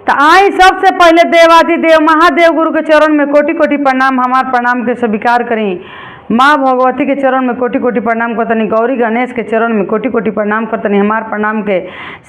तो आई सबसे पहले देवाधिदेव महादेव गुरु के चरण में कोटि कोटि प्रणाम। हमार प्रणाम के स्वीकार करी। माँ भगवती के चरण में कोटि कोटि प्रणाम करतनी। गौरी गणेश के चरण में कोटि कोटि प्रणाम करतनी। हमार प्रणाम के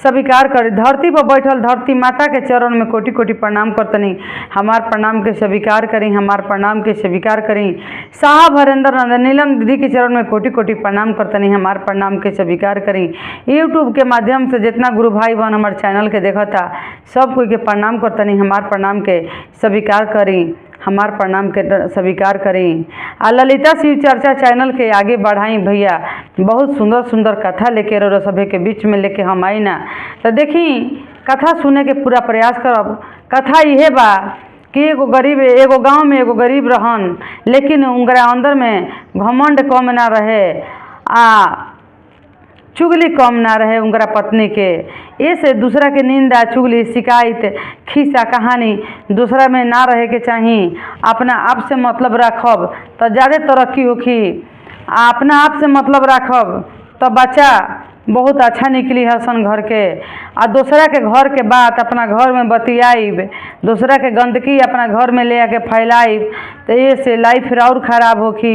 स्वीकार करी। धरती पर बैठल धरती माता के चरण में कोटि कोटि प्रणाम करतनी। हमार प्रणाम के स्वीकार करी। हमार प्रणाम के स्वीकार करी। साहब हरेंद्र नंदन नीलम दीदी के चरण में कोटि कोटि प्रणाम करतनी। हमार प्रणाम के स्वीकार करी। यूट्यूब के माध्यम से जितना गुरु भाई बहन हमारे चैनल के देखता सब कोई के प्रणाम करतनी। हमार प्रणाम के स्वीकार करी। हमार प्रणाम के स्वीकार करें। आ ललिता शिव चर्चा चैनल के आगे बढ़ाई भैया। बहुत सुंदर सुंदर कथा लेके रो सभे के बीच में लेके हम आई ना। तो देखी कथा सुने के पूरा प्रयास करब। कथा यह बा कि एगो गरीब एगो गांव में एगो गरीब रहन, लेकिन उनका अंदर में घमंड कम ना रहे आ चुगली कम ना रहे उनका पत्नी के। ऐसे दूसरा के निंदा चुगली शिकायत खिस्सा कहानी दूसरा में ना रहे के चाहिए। अपना आप से मतलब रखब तो ज़्यादा तरक्की होखी। अपना आप से मतलब रखब तो बच्चा बहुत अच्छा निकली हसन घर के। आ दूसरा के घर के बात अपना घर में बतियाइब, दूसरा के गंदगी अपना घर में ले आके फैलाइब तो ये से लाइफ और ख़राब होखी।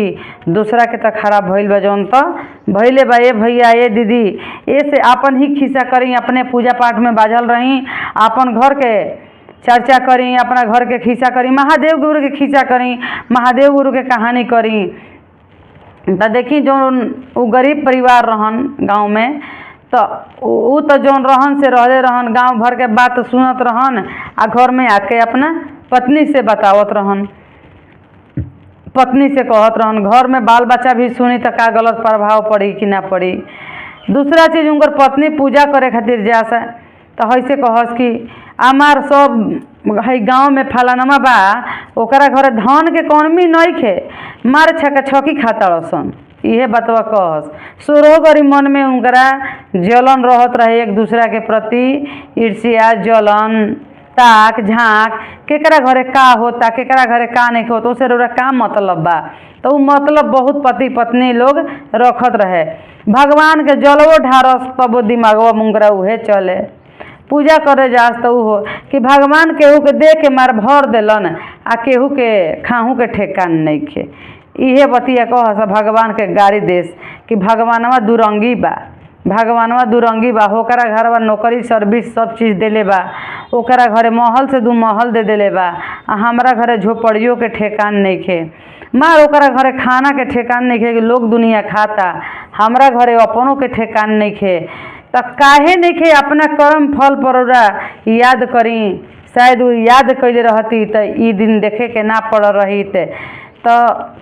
दूसरा के तो खराब भइल बा जौन तो भइले बा। ये भैया ये दीदी ये से अपन ही खिस्सा करी। अपने पूजा पाठ में बाझल रही। अपन घर के चर्चा करी। अपना घर के खिस्सा करी। महादेव गुरु के खिस्सा करी। महादेव गुरु के कहानी करी। तो देखी जो वो गरीब परिवार रहन गांव में तो जौन रहन से रहले रहन गांव भर के बात सुनत रहन आ घर में आके अपना पत्नी से बतावत रहन, पत्नी से कहत रहन। घर में बाल बच्चा भी सुनी तो का गलत प्रभाव पड़ी कि ना पड़ी। दूसरा चीज़ उनकर पत्नी पूजा करे खातिर जासा तो ऐसे कहस कि हमार सब है गाँव में फलानमा बा ओकरा घर धन के कमी नहीं खे, मार छका छकी खाता रसन। यह बतवा कहस। सोरो गरी मन में उनकरा जलन रहत रहे एक दूसरा के प्रति, ईर्ष्या जलन ताक झाँक केकरा घरे का होता केकरा घरे का नहीं होता उसे रोरा का मतलब बा। तो मतलब बहुत पति पत्नी लोग रखत रहे। भगवान के जलवो ढारस तब दिमागवा मुंगरा उहे चले। पूजा करे जास तो हो कि भगवान केहू के दे के मार भर देलन आ केहू के खाहू के ठेकान नहीं खे। इहे बतिया कह भगवान के गाड़ी देश कि भगवानवा दुरंगी बा। भगवानवा दुरंगी बा। होकरा घरवा नौकरी सर्विस सब चीज़ देले बा। ओकरा घरे महल से दू महल दे देले बा आ हमरा घरे झोपड़ियों के ठेकान नहीं खे। मार ओकरा घरे खाना के ठेकान नहीं खे कि लोग दुनिया खाता। हमरा घरे अपनों के ठेकान नहीं खे। तो काहे नहीं खे अपना कर्म फल परोरा याद करी। शायद वो याद कैले रहती तो ई दिन देखे के ना पड़ रही तो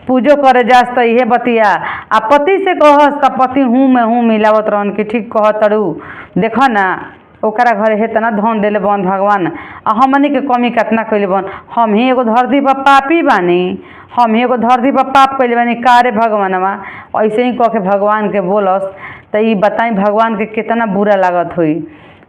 पूजो करे जास तो इहे बतिया। आ पति से कहस तो पति हूँ में हूँ मिलावत रहन कि ठीक कह तड़ू देख ना ओकरा घरे हे तना धन देले बन भगवान आ हमनी के कमी कितना कैले बन। हम ही एगो धरती पर पापी बानी। हम ही एगो धरती पर पाप कैले बानी कारे भगवानवा ऐसे ही कह के भगवान के बोलस तो ये बताई भगवान के कितना बुरा लागत हुई।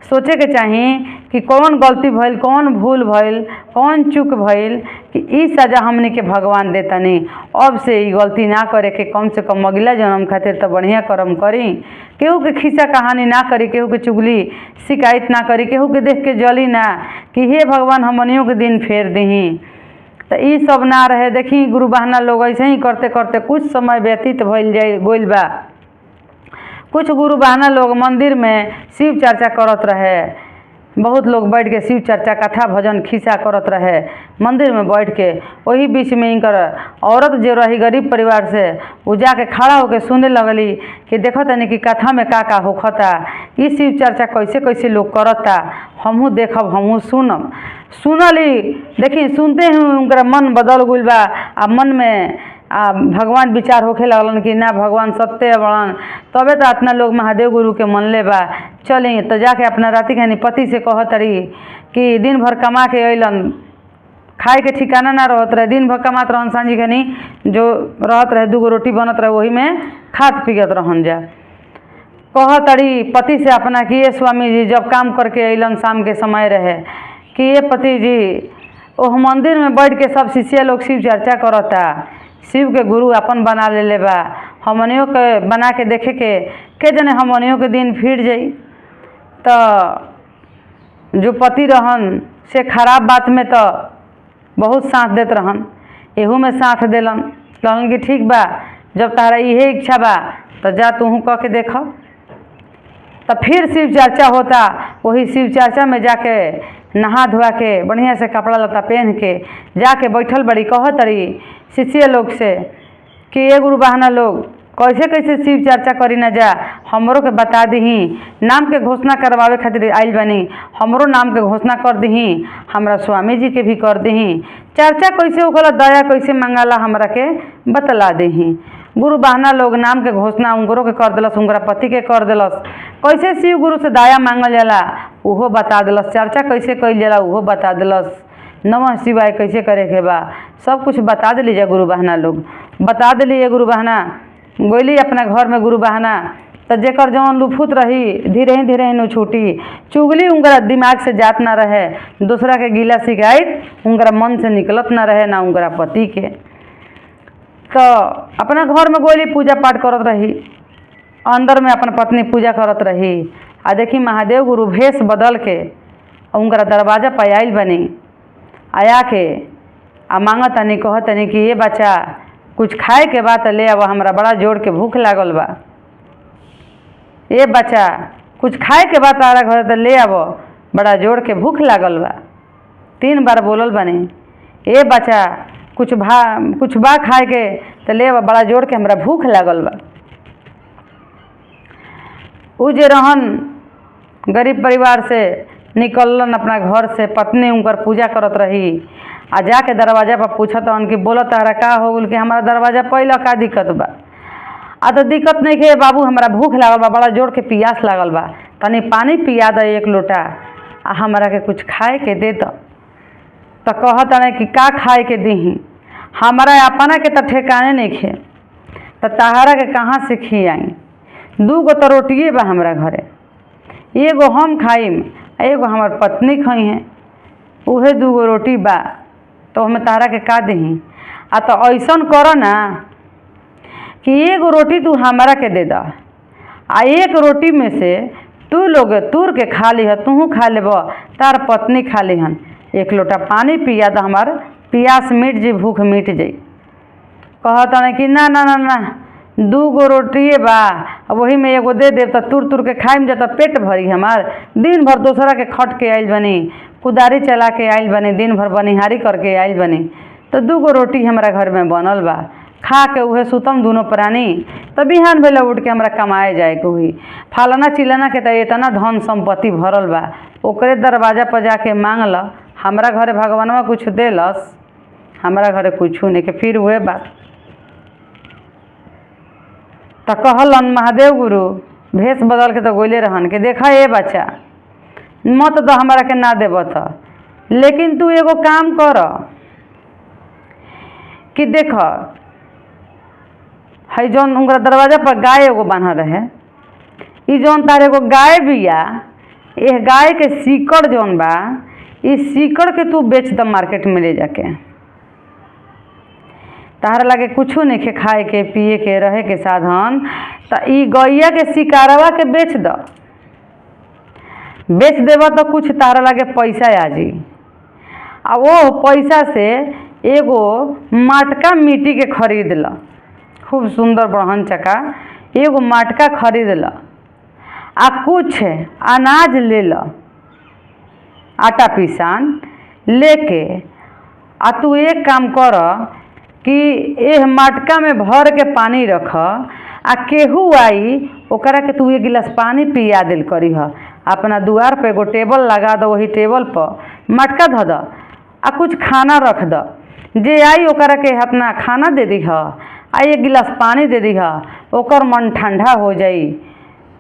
सोचे के चाहिए कि कौन गलती भइल कौन भूल भइल कौन चूक भइल कि ई सजा हमने के भगवान देतनी। अब से ई गलती ना करे के कम से कम अगला जन्म खातिर तो बढ़िया कर्म करी। केहू के खिस्सा कहानी ना करी, केहू के चुगली शिकायत ना करी, केहू के देख के जली ना कि हे भगवान हमनियों के दिन फेर दही। तो ई सब ना रहे। देखी गुरु बहना लोग ऐसे ही करते करते कुछ समय व्यतीत भइल जाए गोइल बा। कुछ गुरु बहना लोग मंदिर में शिव चर्चा करत रहे। बहुत लोग बैठ के शिव चर्चा कथा भजन खिस्सा करत रहे मंदिर में बैठ के। वही बीच में इनकर औरत जो रही गरीब परिवार से वो जाके खड़ा होकर सुने लगली कि देखो तनी कि कथा में का होखता, ये शिव चर्चा कैसे कैसे लोग करता, हमहू देखब हमहू सुनब। सुनली देखी सुनते ही उनका मन बदल गइल बा। आ मन में भगवान विचार होखे लगलन कि ना भगवान सत्य बड़न। तबे तो अपना लोग महादेव गुरु के मन ले बा। चली तो जाके अपना राति खानी पति से कहत रही कि दिन भर कमा के अलन खाए के ठिकाना ना रहत रहे। दिन भर कमात रहन सांझी खानी जो रहत रहे दूगो रोटी बनत रहे वही में खात पिगत रहन जा। कहत रही पति से अपना कि ये स्वामी जी जब काम करके अलन शाम के समय रहे कि ये पति जी ओह मंदिर में बैठ के सब शिष्य लोग शिव चर्चा करता, शिव के गुरु अपन बना ले बा। हमनियों के बना के देखे के जने हमनियों के दिन फिर जाई। तो जो पति रहन से खराब बात में तो बहुत साथ देत रहन, एहू में साथ दिलन। कहलन कि ठीक बा, जब तारा इहे इच्छा बा तो जा तूहू कह के देख। तो फिर शिव चर्चा होता। वही शिव चर्चा में जाके नहा धोआ के बढ़िया से कपड़ा लत्ता पहन के जाके बैठल बड़ी, कहत रही शिष्य लोग से कि ये गुरु बहना लोग कैसे कैसे शिव चर्चा करी न जा, हमरो के बता दही। नाम के घोषणा करवावे खातिर आइल बनी, हमरो नाम के घोषणा कर दही, हमरा स्वामी जी के भी कर दही। चर्चा कैसे होगला, दया कैसे मंगाला, हमरा के बतला दही। गुरु बहना लोग नाम के घोषणा उंगरों के कर दिलस, उंगरा पति के कर दिलस। कैसे शिव गुरु से दया मांगल जाला उहो बता दिलस, चर्चा कैसे कइल जाला उहो बता दिलस, नमः शिवाय कैसे करे के बा सब कुछ बता दिली जा। गुरु बहना लोग बता दिली। गुरु बहना गोली अपना घर में गुरु बहना तो जेकर जौन लुफुत रही धीरे ही नु छूटी। चुगली उनका दिमाग से जात ना रहे, दूसरा के गिला शिकायत उनका मन से निकलत ना रहे, ना उनका पति के। तो अपना घर में गोली पूजा पाठ करत रही, अंदर में अपन पत्नी पूजा करत रही। आ देखी महादेव गुरु भेष बदल के उनका दरवाजा पर आइल बनी, आया के आ मांगत तनी कहत तनी कि ये बच्चा कुछ खाए के बात ले अब, हमरा बड़ा जोर के भूख लागल बा। ये बच्चा कुछ खाए के बात आ घर तो ले अब, बड़ा जोर के भूख लागल बा। 3 बार बोलल बनी, ए बच्चा कुछ बा खाए के तो ले अब, बड़ा जोर के हमरा भूख लागल बा। उ जे रहन गरीब परिवार से निकलन अपना घर से, पत्नी उनकर पूजा करत रही। आ जाके दरवाजा पर पूछत हन कि बोलत तारा का हो गल कि हमारा दरवाजा पहला का दिक्कत बा। आ तो दिक्कत नहीं के बाबू, हमरा भूख लागल बा, बड़ा जोर के प्यास लागल बा, तनी पानी पिया दे 1 लोटा, आ हमरा के कुछ खाए के दे दो। तो कहत है कि का खाए के दीही, हमारा अपना के तो ठेकाने नहीं खे, तो तहारा के कहाँ से खियाई। 2 गो तो रोटिए बा हमरा घरे, एगो हम खाइम, एगो हमार पत्नी खाई हैं, उहे 2 गो रोटी बा, तो हमें तहरा के का दही। आ तो ऐसन करो ना कि 1 रोटी तू हमारा के दे दा, आ 1 रोटी में से तू लोग तूर के खा ली, तूहू खा लेब, तार पत्नी खा लीहन। 1 लोटा पानी पिया तो हमार प्यास मिट जाई, भूख मिट जाई। कहता नहीं कि ना ना ना ना 2 गो रोटिए बा, वही में एगो दे देव तो तुर के खाइम जा, पेट भरी हमार। दिन भर दूसरा के खट के आइल बनी, कुदारी चला के आइल बनी, दिन भर बनिहारी करके आइल बनी, तो 2 गो रोटी हमारा घर में बनल बा, खा के उहे सुतम दोनों प्राणी। तो बिहान भेला उठ के हमरा कमाए जाए के हुई। फलाना चिलाना के तो इतना धन संपत्ति भरल बा, ओकरे दरवाजा पर जाके मांग ल, हमरा घरे भगवानवा कुछ देलस, हमरा घरे कुछ नहीं के। फिर वह बात तो कहलन महादेव गुरु भेष बदल के तो गोले रहन के देखा ये बच्चा मत तो हमारा के ना देव था, लेकिन तू एगो काम कर कि देख है जौन उनका दरवाजा पर गाय एगो बांधा रहे, ई जौन तार एगो गाय बिया, यह गाय के सीकड़ जौन बा, इस सीकड़ के तू बेच द मार्केट में ले जाके। तार लगे कुछ नहीं के खाए के पिए के रहे के साधन, तो ई गैया के शिकारवा के बेच द, बेच देव तो कुछ तारा लगे पैसा आ जी। आ वो पैसा से एगो मटका मिट्टी के खरीद ल, खूब सुंदर बढ़न चका एगो मटका खरीद ल, आ कुछ अनाज ले ल, आटा पिसान लेके। आ तू एक काम कर कि एह मटका में भर के पानी रख, आ केहू आई ओकरा के तू 1 गिलास पानी पिया दिल करी ह। अपना दुआर पे एगो टेबल लगा दो, वही टेबल पर मटका धो द, आ कुछ खाना रख द, जे आई ओकरा के अपना खाना दे दी ह, आ 1 गिलास पानी दे दी ह। ओकर मन ठंडा हो जाई,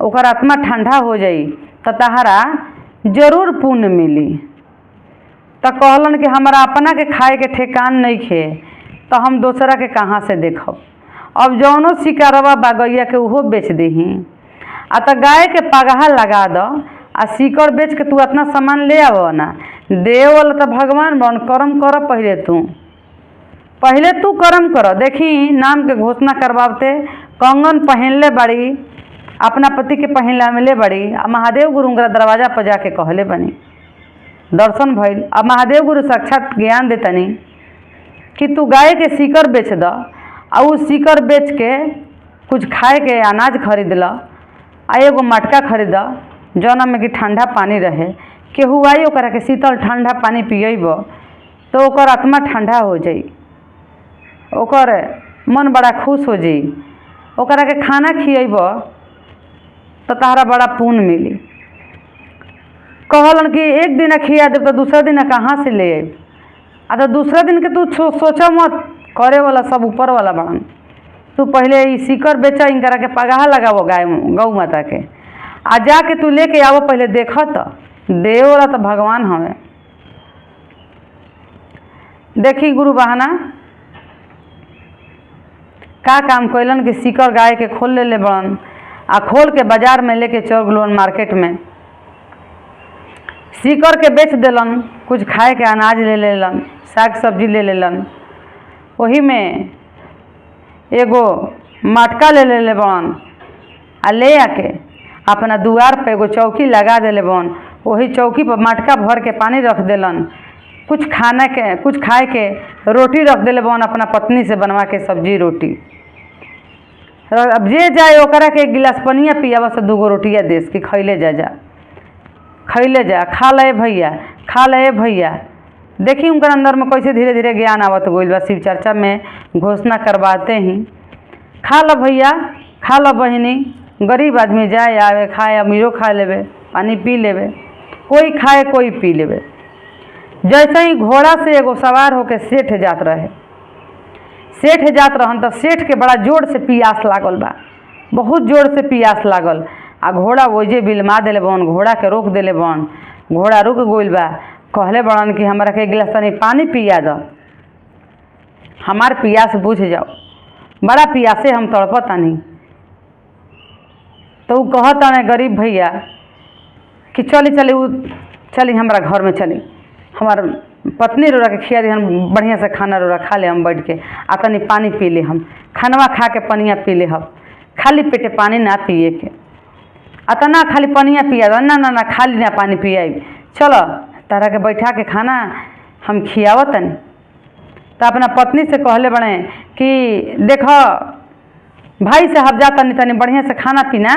ओकर आत्मा ठंडा हो जाई, तो तहरा जरूर पुण्य मिली। तो कहलन कि हमारा अपना के खाए के ठेकान नहीं खे, तो हम दूसरा के कहाँ से देखब। अब जौनो शिकारवा बा गैया के उहो बेच दही, आ तो गाय के पगहा लगा दो, आ सीकर बेच के तू अपना सामान ले आव ना। देवल तो भगवान बन, कर्म कर पहले तू कर्म कर। देखी नाम के घोषणा करवाते कंगन पहनले बड़ी, अपना पति के पहनला मिले बड़ी, आ महादेव गुरु का दरवाजा पर जाके कहले बनी दर्शन भइल। अब महादेव गुरु साक्षात ज्ञान देतनी कि तू गाय के सीकर बेच द, आ उ सीकर बेच के कुछ खाए के अनाज खरीद ल, आ एगो मटका खरीद जौना में कि ठंडा पानी रहे। केहू आई ओकरा के शीतल ठंडा पानी पियब तो ओकर आत्मा ठंडा हो जाई, ओकर मन बड़ा खुश हो जाई। ओकरा के खाना खियब तो तहरा बड़ा पुण्य मिली। कहलन कि एक दिन खिया देब तो दूसरा दिन कहाँ से ले आए। आ तो दूसरा दिन के तू सोचा मत, करे वाला सब ऊपर वाला बड़न। तू पहले ई सीकर बेचा, इनकरा के पगाह लगावो गाय गौ माता के, आ जाके तू लेके आवो। पहले देख तो देव वाला तो भगवान हवे। देखी गुरु बहाना का काम कैलन कि सीकर गाय के खोल ले बड़न, आ खोल के बाजार में लेके चल गलन मार्केट में। सीकर के बेच देलन, कुछ खाए के अनाज ले लेलन, साग सब्जी ले लेलन। वही में एगो मटका ले ले बड़न, आ ले आके अपना दुआर पे एगो चौकी लगा देले बड़न। वही चौकी पर मटका भर के पानी रख देलन, कुछ खाए के रोटी रख देले बड़न अपना पत्नी से बनवा के सब्जी रोटी। अब जे जाए ओकरा के एक गिलास पनिया पियावा से दूगो रोटिया देस कि खैले जा खैले जा, खा ले भैया, खा ले भैया। देखी उनकर अंदर में कैसे धीरे धीरे ज्ञान आवत गइल बा। शिव चर्चा में घोषणा करवाते ही खा लो भैया, खा लो बहिनी। गरीब आदमी जाए आवे खाए, अमीरो खा लेवे, पानी पी लेवे, कोई खाए कोई पी लेवे। जैसे ही घोड़ा से एगो सवार होके सेठ जात रहे, सेठ जात रहन तो सेठ के बड़ा जोर से पियास लागल बा, बहुत जोर से पियास लागल। आ घोड़ा वोजे बिलमा देले बन, घोड़ा के रोक देले बन। घोड़ा रुक गइल बा। कहले बड़न कि हमरा के एक गिलास तनी पानी पिया दो, हमार पियास बुझ जाओ, बड़ा पियासे हम तड़पतानी। तो उ कहता गरीब भैया कि चली हमरा घर में चली, हमार पत्नी रोरा के खिया दी, हम बढ़िया से खाना रोरा खा ले, हम बैठ के आ तनी पानी पी ले, हम खानवा खा के पनिया पी ले, हम खाली पेटे पानी ना पिए के, अतना खाली पनिया पिया दो। ना ना ना खाली ना पानी पियाई, चलो तारा के बैठा के खाना हम खियावतनी। तो अपना पत्नी से कहले बड़े कि देखो भाई साहब जा तनी तनी बढ़िया से खाना पीना,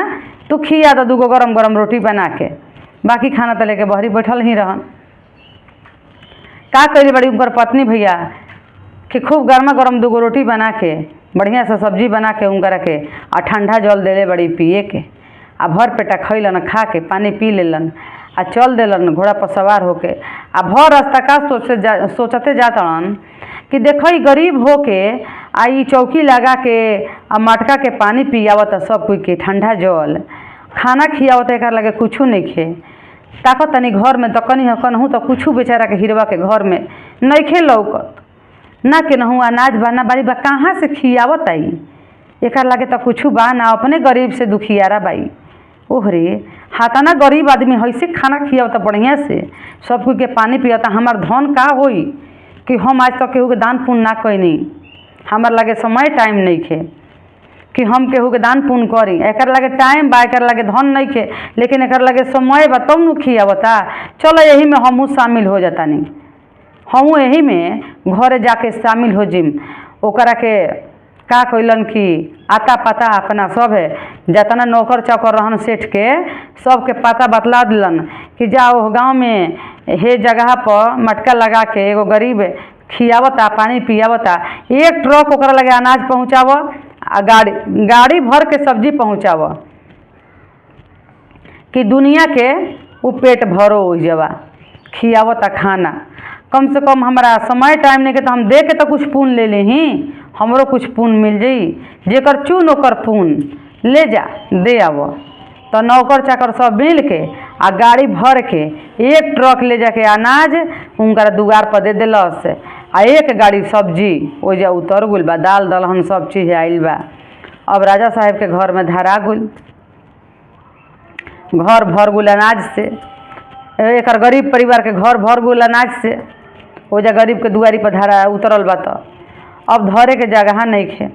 तू खिया दो दूगो गरम गरम रोटी बना के, बाकी खाना तो लेके बहरी बैठल ही रहन। का करी बड़ी उनकर पत्नी भैया कि खूब गर्मा गर्म दूगो रोटी बना के, बढ़िया से सब्जी बना के उनकरा के आ ठंडा जल देले बड़ी पिए के। आ भर पेटा खैलन, खा के पानी पी लेलन, आ चल देलन घोड़ा पर सवार होके। आ भर रास्ता का सोचते जातन कि देखो गरीब होके आ ई चौकी लगा के आ मटका के पानी पियावत, सब कोई के ठंडा जल खाना खियावत, एक लगे कुछ नहीं खे। ताकत तनी घर में दकनी हकनहूँ तो कुछ बेचारा के हिरवा के घर में नहीं खे लौकत, ना के नहूँ अनाज बा ना बारी बा, कहाँ से खियावत आई। एक लगे तो कुछ बा ना, अपने गरीब से दुखियारा बाई। ओहरे हाथाना गरीब आदमी हैसे खाना खियावता बढ़िया से, सब कोई के पानी पियाता। हमार धन का होई कि हम आज तक केहू के दान पुण्य ना कैनी, हमार लगे समय टाइम नहीं खे कि हम केहू के दान पुण्य करी। एकर लगे टाइम बा, एकर लगे धन नहीं खे, लेकिन एकर लगे समय बा तब नु खियावता। चलो यही में हमहू शामिल हो जाता, नहीं हमहू यही में घरे जाके शामिल हो जिम। ओकरा के का कैलन कि आता पता अपना सब है जतना नौकर चाकर रहन सेठ के, सबके पता बतला दिलन कि जाओ गाँव में हे जगह पर मटका लगा के एगो गरीब खियावता, पानी पियावता, एक ट्रक ओकरा लगे अनाज पहुँचाव, आ गाड़ी भर के सब्जी पहुँचाव कि दुनिया के वो पेट भरो हो जावा, खियावता खाना। कम से कम हमारा समय टाइम नहीं के तो हम दे के तो कुछ पुण्य ले ली, हमरो कुछ पुण्य मिल जाई। जेकर चू नौकर पुण्य ले जा दे आव। तो नौकर चाकर सब मिल के आ गाड़ी भर के एक ट्रक ले जाके अनाज उनका दुआर पर दे दिलस, आ एक गाड़ी सब्जी ओजा उतर गुल बा, दाल दलहन सब चीज़ आइल बा। अब राजा साहब के घर में धरा गुल, घर भर गुल अनाज से, एक गरीब परिवार के घर भर गुल अनाज से, ओजा गरीब के दुआरी पर धरा उतरल बा। तो अब धरे के जगह नहीं खे।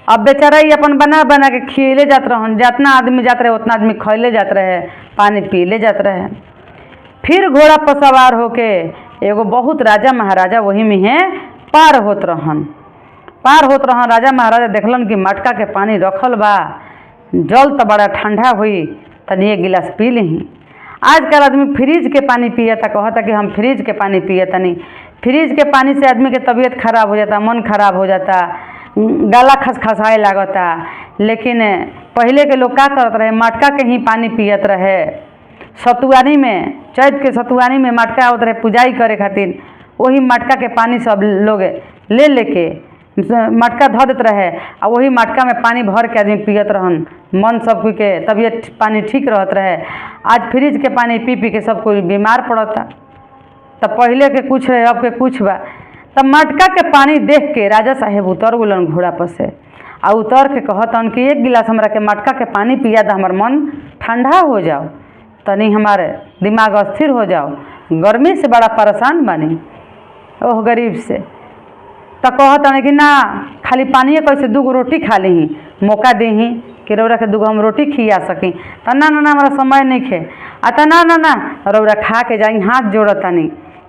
अब बेचारा ही अपन बना बना के खिले जात रहन, जितना आदमी जात रहे उतना आदमी खैले जात रहे, पानी पीले जात रहे। फिर घोड़ा पर सवार होके एगो बहुत राजा महाराजा वही में है पार होत रहन। राजा महाराजा देखलन कि मटका के पानी रखल बा, जल तो बड़ा ठंडा हुई, तनी एक गिलास पी ली। आजकल आदमी फ्रिज के पानी पियता, कहता कि हम फ्रिज के पानी पियतनी। फ्रिज के पानी से आदमी के तबीयत खराब हो जाता, मन खराब हो जाता, गला खसखसाए लागता। लेकिन पहले के लोग का करत रहे, मटका के ही पानी पियत रहे। सतुआनी में, चैत के सतुआनी में मटका आवत रहे पूजाई करे खातिर, वही मटका के पानी सब लोग ले लेके मटका धो देते रहे और वही मटका में पानी भर के आदमी पियत रहन। मन सब कोई के तबीयत पानी ठीक रहत रहे। आज फ्रिज के पानी पी पी के सब कोई बीमार पड़ता। तब पहले के कुछ रहे, अब के कुछ बा। तब मटका के पानी देख के राजा साहेब उतर गुलन घोड़ा पर से और उतर के कहतन कि एक गिलास हमरा के मटका के पानी पिया दा, हमार मन ठंडा हो जाओ, तनी हमारे दिमाग अस्थिर हो जाओ, गर्मी से बड़ा परेशान बनी ओह गरीब से। तो कहतन कि ना खाली पानिए कैसे दूगो रोटी खा ली, मौका दी कि रौरा के दूगो हम रोटी खिया सकी। तो ना ना ना हमारा समय नहीं खे। तो ना ना ना रौरा खा के जाई, हाथ जोड़तनी,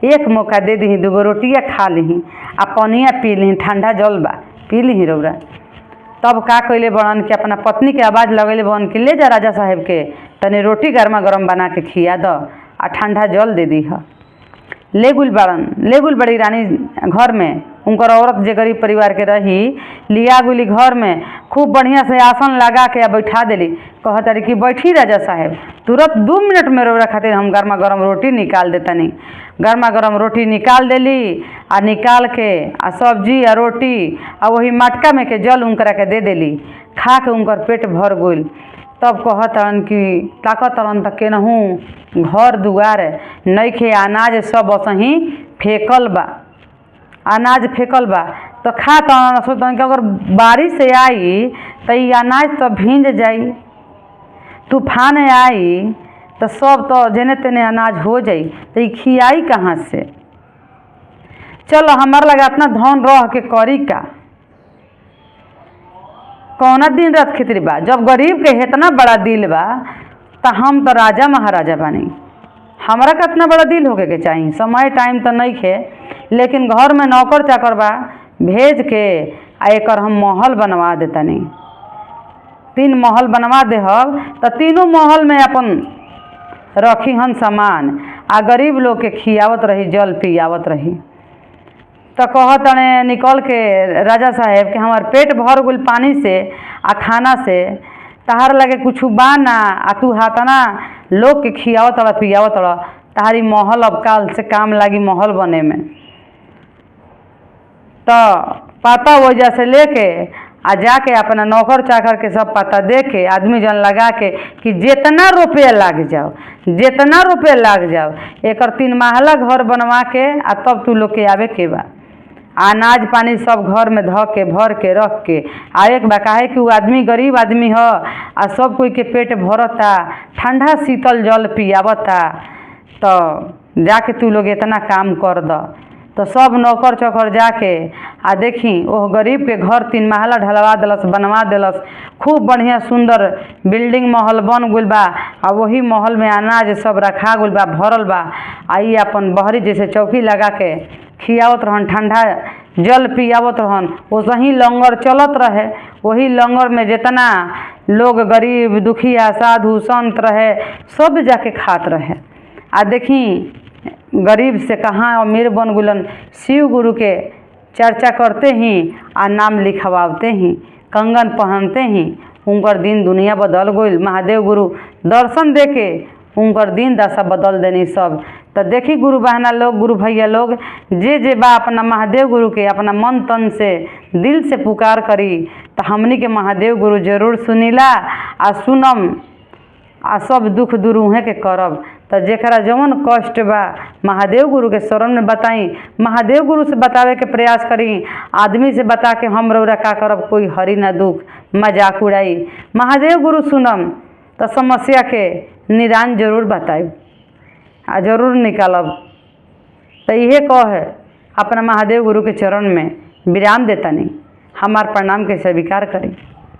एक मौका दे दी, दूगो रोटियाँ खा ली आ पनिया पी ली, ठंडा जल बा पी ली रौरा। तब का कैले बड़न कि अपना पत्नी के आवाज़ लगैले बन कि ले जा राजा साहेब के तनी रोटी गर्मा गर्म बना के खिया दो आ ठंडा जल दे दी। ले गुल बड़ी रानी घर में, उनकर औरत जे गरीब परिवार के रही लिया गुली घर में, खूब बढ़िया से आसन लगा के बैठा देली। कहतारी कि बैठी राजा साहेब, तुरंत 2 मिनट में रौरा खातिर हम गर्मा गर्म रोटी निकाल देतनी। गर्मा गर्म रोटी निकाल देली आ निकाल के आ सब्जी आ रोटी आ वही मटका में के जल उनकरा के दे देली। खा के उनकर पेट भर गइल। तब कहतन कि ताकतरन तक केनहू घर दुआर नइखे, अनाज सब असही फेंकल बा, अनाज फेंकल बा। तो खातन सोचतन कि अगर बारिश से आई तो ये अनाज तो भींज जाई, तूफान आई तो सब तो जेने तेने अनाज हो जाई, तो ये खियाई कहाँ से। चलो हमार लगा इतना धन रह के करी का, कौना दिन रात खितरी बा। जब गरीब के इतना बड़ा दिल बा तो हम तो राजा महाराजा बानी, हमारा का इतना बड़ा दिल होके के चाहिए। समय टाइम तो नहीं खे, लेकिन घर में नौकर चाकर बा, भेज के आ एकर हम महल बनवा देतनी। 3 महल बनवा देहब तो तीनों महल में अपन रखी हन सामान आ गरीब लोग के खियावत रही, जल पियावत रही। तो कहतने निकल के राजा साहेब कि हमार पेट भर गुल पानी से आ खाना से, तहार लगे कुछ बाना आ तू हाथना लोग के खियावत रह पियावत रह, तहारी महल अब काल से काम लागी महल बने में। तो पता वजह से लेके आ जाके अपना नौकर चाकर के सब पता दे के आदमी जन लगा के कि जितना रुपया लाग जाओ, जितना रुपया लाग जाओ, एकर 3 महला घर बनवा के आ तब तू लोग के आवे के बा। अनाज पानी सब घर में धो के भर के रख के आवे के बा। काहे कि वो आदमी गरीब आदमी ह आ सब कोई के पेट भरता, ठंडा शीतल जल पियावता। तो जाके तू लोग इतना काम कर द। तो सब नौकर चौकर जाके आ देखी ओह गरीब के घर 3 महला ढलवा दिलस, बनवा दिलस। खूब बढ़िया सुंदर बिल्डिंग महल बन गइल बा आ वही महल में अनाज सब रखा गइल बा, भरल बा। आई अपन बहरी जैसे चौकी लगा के खियावत रहन, ठंडा जल पियावत रहन। वही लंगर चलत रहे, वही लंगर में जितना लोग गरीब दुखिया साधु संत रहे सब जाके खात रहे। आ देखी गरीब से कहाँ अमीर बन गुलन, शिव गुरु के चर्चा करते ही आ नाम लिखवाते ही, कंगन पहनते ही उनकर दिन दुनिया बदल गइल। महादेव गुरु दर्शन दे के उनकर दिन दशा बदल देनी सब। तो देखी गुरु बहना लोग, गुरु भैया लोग, जे बा अपना महादेव गुरु के अपना मन तन से दिल से पुकार करी तो हमनी के महादेव गुरु जरूर सुनीला आ सुनम आ सब दुख दूर उहे के करब। तो जेकरा जवन कष्ट बा महादेव गुरु के शरण में बताई, महादेव गुरु से बतावे के प्रयास करी। आदमी से बता के हम रौरा का करब, कोई हरी ना दुख मजाक उड़ाई। महादेव गुरु सुनम तो समस्या के निदान जरूर बताई आ जरूर निकालब। तो इहे कह अपना महादेव गुरु के चरण में विराम देतनी। हमार प्रणाम के स्वीकार करी।